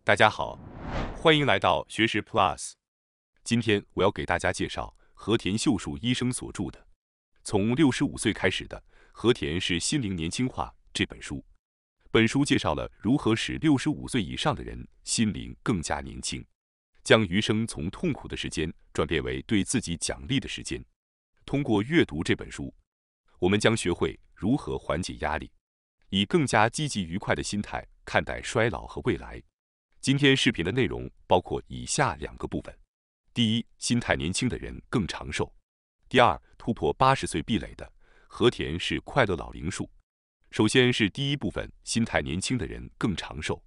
大家好，欢迎来到学识 Plus。今天我要给大家介绍和田秀树医生所著的《从65岁开始的和田是心灵年轻化》这本书。本书介绍了如何使65岁以上的人心灵更加年轻，将余生从痛苦的时间转变为对自己奖励的时间。通过阅读这本书，我们将学会如何缓解压力，以更加积极愉快的心态看待衰老和未来。今天视频的内容包括以下2个部分：第一，心态年轻的人更长寿；第二，突破80岁壁垒的和田是快乐老龄术。首先是第一部分，心态年轻的人更长寿。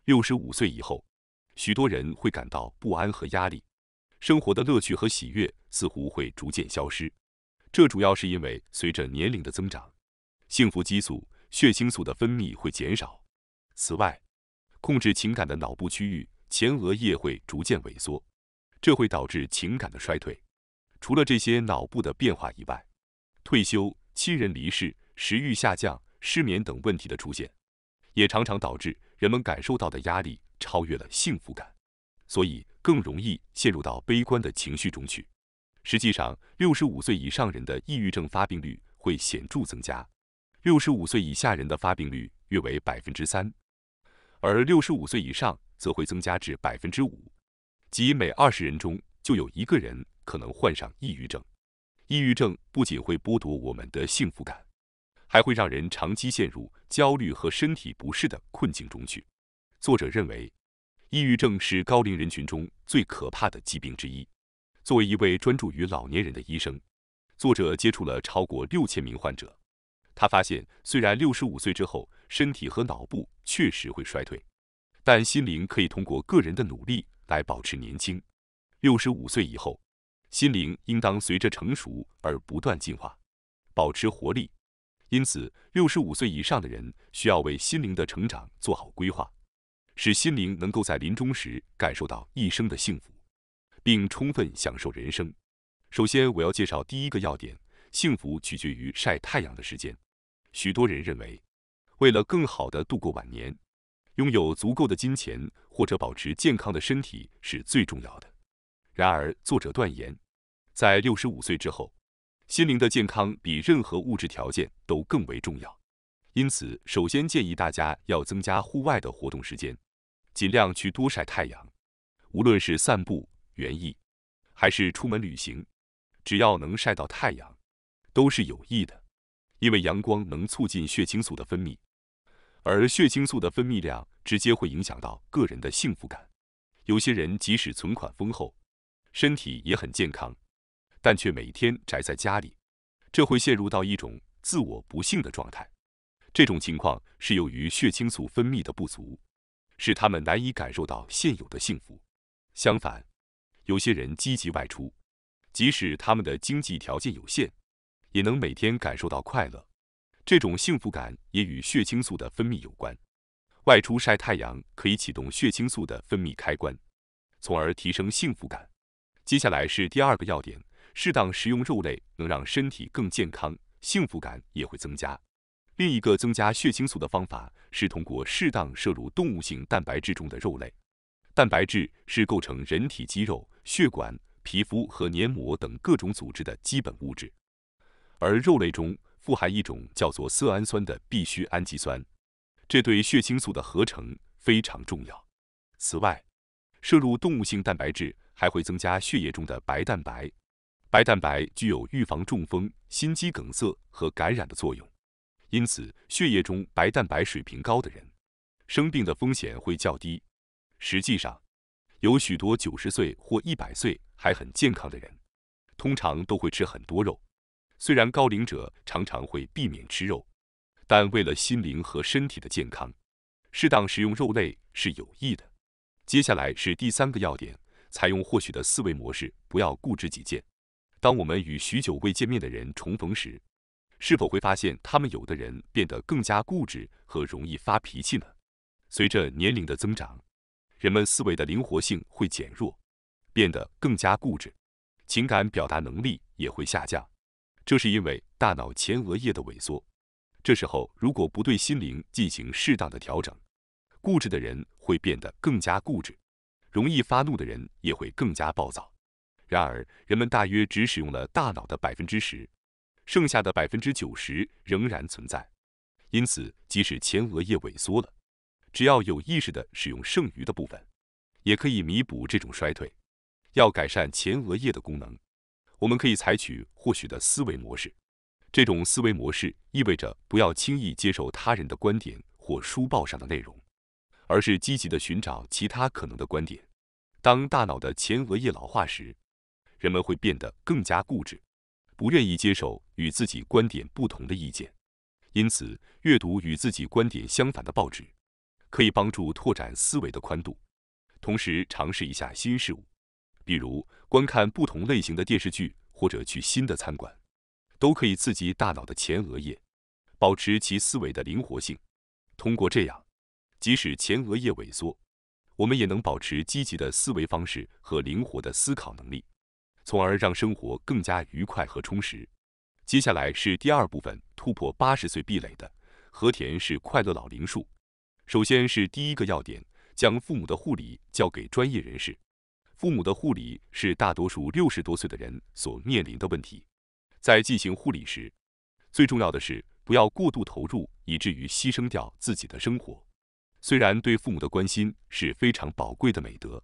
65岁以后，许多人会感到不安和压力，生活的乐趣和喜悦似乎会逐渐消失。这主要是因为随着年龄的增长，幸福激素、血清素的分泌会减少。此外，控制情感的脑部区域前额叶会逐渐萎缩，这会导致情感的衰退。除了这些脑部的变化以外，退休、亲人离世、食欲下降、失眠等问题的出现，也常常导致人们感受到的压力超越了幸福感，所以更容易陷入到悲观的情绪中去。实际上，65岁以上人的抑郁症发病率会显著增加，65岁以下人的发病率约为3%。而65岁以上则会增加至5%，即每20人中就有1个人可能患上抑郁症。抑郁症不仅会剥夺我们的幸福感，还会让人长期陷入焦虑和身体不适的困境中去。作者认为，抑郁症是高龄人群中最可怕的疾病之一。作为一位专注于老年人的医生，作者接触了超过6000名患者。他发现，虽然65岁之后身体和脑部确实会衰退，但心灵可以通过个人的努力来保持年轻。65岁以后，心灵应当随着成熟而不断进化，保持活力。因此，65岁以上的人需要为心灵的成长做好规划，使心灵能够在临终时感受到一生的幸福，并充分享受人生。首先，我要介绍第一个要点：幸福取决于晒太阳的时间。许多人认为，为了更好地度过晚年，拥有足够的金钱或者保持健康的身体是最重要的。然而，作者断言，在65岁之后，心灵的健康比任何物质条件都更为重要。因此，首先建议大家要增加户外的活动时间，尽量去多晒太阳。无论是散步、园艺，还是出门旅行，只要能晒到太阳，都是有益的。因为阳光能促进血清素的分泌，而血清素的分泌量直接会影响到个人的幸福感。有些人即使存款丰厚，身体也很健康，但却每天宅在家里，这会陷入到一种自我不幸的状态。这种情况是由于血清素分泌的不足，使他们难以感受到现有的幸福。相反，有些人积极外出，即使他们的经济条件有限，也能每天感受到快乐，这种幸福感也与血清素的分泌有关。外出晒太阳可以启动血清素的分泌开关，从而提升幸福感。接下来是第二个要点，适当食用肉类能让身体更健康，幸福感也会增加。另一个增加血清素的方法是通过适当摄入动物性蛋白质中的肉类。蛋白质是构成人体肌肉、血管、皮肤和黏膜等各种组织的基本物质。而肉类中富含一种叫做色氨酸的必需氨基酸，这对血清素的合成非常重要。此外，摄入动物性蛋白质还会增加血液中的白蛋白。白蛋白具有预防中风、心肌梗塞和感染的作用，因此血液中白蛋白水平高的人，生病的风险会较低。实际上，有许多90岁或100岁还很健康的人，通常都会吃很多肉。虽然高龄者常常会避免吃肉，但为了心灵和身体的健康，适当食用肉类是有益的。接下来是第3个要点，采用或许的思维模式，不要固执己见。当我们与许久未见面的人重逢时，是否会发现他们有的人变得更加固执和容易发脾气呢？随着年龄的增长，人们思维的灵活性会减弱，变得更加固执，情感表达能力也会下降。这是因为大脑前额叶的萎缩。这时候如果不对心灵进行适当的调整，固执的人会变得更加固执，容易发怒的人也会更加暴躁。然而，人们大约只使用了大脑的10%，剩下的90%仍然存在。因此，即使前额叶萎缩了，只要有意识地使用剩余的部分，也可以弥补这种衰退。要改善前额叶的功能，我们可以采取或许的思维模式。这种思维模式意味着不要轻易接受他人的观点或书报上的内容，而是积极地寻找其他可能的观点。当大脑的前额叶老化时，人们会变得更加固执，不愿意接受与自己观点不同的意见。因此，阅读与自己观点相反的报纸，可以帮助拓展思维的宽度，同时尝试一下新事物，比如观看不同类型的电视剧或者去新的餐馆，都可以刺激大脑的前额叶，保持其思维的灵活性。通过这样，即使前额叶萎缩，我们也能保持积极的思维方式和灵活的思考能力，从而让生活更加愉快和充实。接下来是第二部分，突破80岁壁垒的和田是快乐老龄术。首先是第一个要点，将父母的护理交给专业人士。父母的护理是大多数60多岁的人所面临的问题。在进行护理时，最重要的是不要过度投入，以至于牺牲掉自己的生活。虽然对父母的关心是非常宝贵的美德，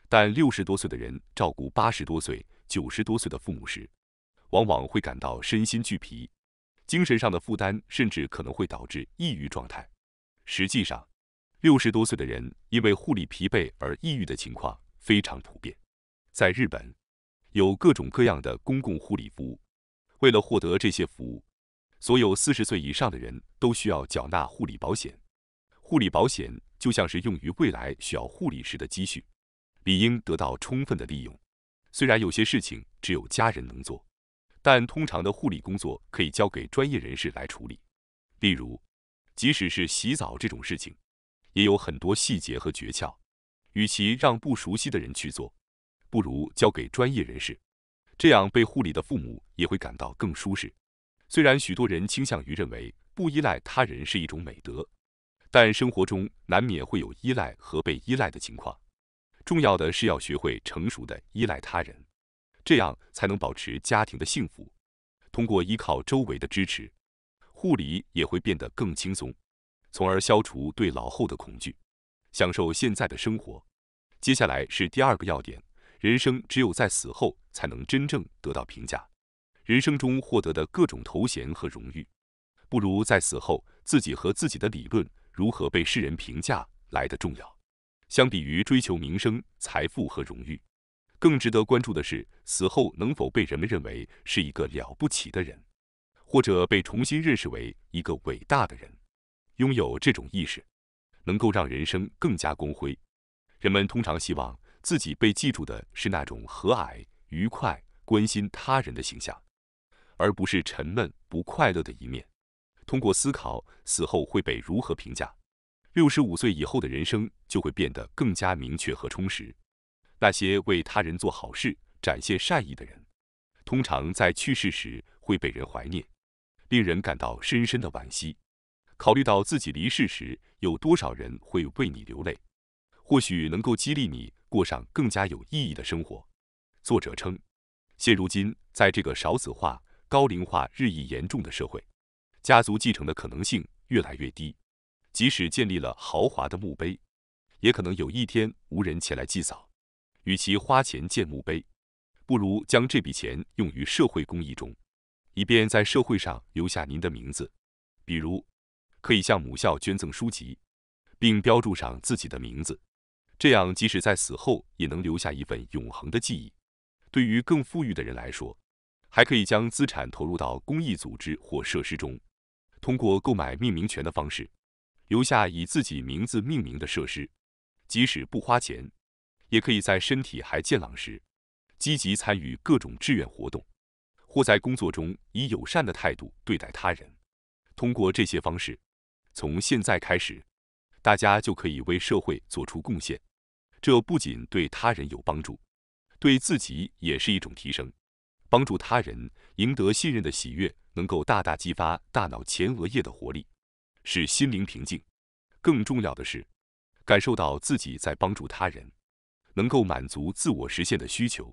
但60多岁的人照顾80多岁、90多岁的父母时，往往会感到身心俱疲，精神上的负担甚至可能会导致抑郁状态。实际上，60多岁的人因为护理疲惫而抑郁的情况非常普遍。在日本，有各种各样的公共护理服务。为了获得这些服务，所有40岁以上的人都需要缴纳护理保险。护理保险就像是用于未来需要护理时的积蓄，理应得到充分的利用。虽然有些事情只有家人能做，但通常的护理工作可以交给专业人士来处理。例如，即使是洗澡这种事情，也有很多细节和诀窍。与其让不熟悉的人去做，不如交给专业人士，这样被护理的父母也会感到更舒适。虽然许多人倾向于认为不依赖他人是一种美德，但生活中难免会有依赖和被依赖的情况。重要的是要学会成熟地依赖他人，这样才能保持家庭的幸福。通过依靠周围的支持，护理也会变得更轻松，从而消除对老后的恐惧，享受现在的生活。接下来是第二个要点，人生只有在死后才能真正得到评价。人生中获得的各种头衔和荣誉，不如在死后自己和自己的理论如何被世人评价来得重要。相比于追求名声、财富和荣誉，更值得关注的是死后能否被人们认为是一个了不起的人，或者被重新认识为一个伟大的人。拥有这种意识，能够让人生更加光辉。人们通常希望自己被记住的是那种和蔼、愉快、关心他人的形象，而不是沉闷、不快乐的一面。通过思考死后会被如何评价，65岁以后的人生就会变得更加明确和充实。那些为他人做好事、展现善意的人，通常在去世时会被人怀念，令人感到深深的惋惜。考虑到自己离世时有多少人会为你流泪，或许能够激励你过上更加有意义的生活。作者称，现如今在这个少子化、高龄化日益严重的社会，家族继承的可能性越来越低。即使建立了豪华的墓碑，也可能有一天无人前来祭扫。与其花钱建墓碑，不如将这笔钱用于社会公益中，以便在社会上留下您的名字。比如，可以向母校捐赠书籍，并标注上自己的名字，这样即使在死后也能留下一份永恒的记忆。对于更富裕的人来说，还可以将资产投入到公益组织或设施中，通过购买命名权的方式，留下以自己名字命名的设施。即使不花钱，也可以在身体还健朗时，积极参与各种志愿活动，或在工作中以友善的态度对待他人。通过这些方式，从现在开始，大家就可以为社会做出贡献。这不仅对他人有帮助，对自己也是一种提升。帮助他人，赢得信任的喜悦，能够大大激发大脑前额叶的活力，使心灵平静。更重要的是，感受到自己在帮助他人，能够满足自我实现的需求，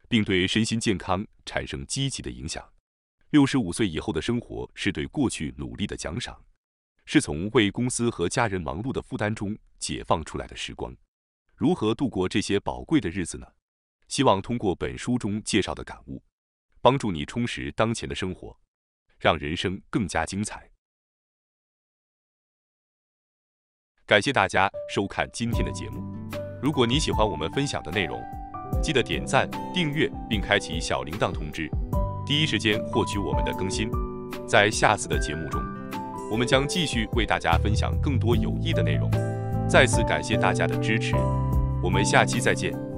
并对身心健康产生积极的影响。65岁以后的生活是对过去努力的奖赏，是从为公司和家人忙碌的负担中解放出来的时光。如何度过这些宝贵的日子呢？希望通过本书中介绍的感悟，帮助你充实当前的生活，让人生更加精彩。感谢大家收看今天的节目。如果你喜欢我们分享的内容，记得点赞、订阅并开启小铃铛通知，第一时间获取我们的更新。在下次的节目中，我们将继续为大家分享更多有益的内容。再次感谢大家的支持，我们下期再见。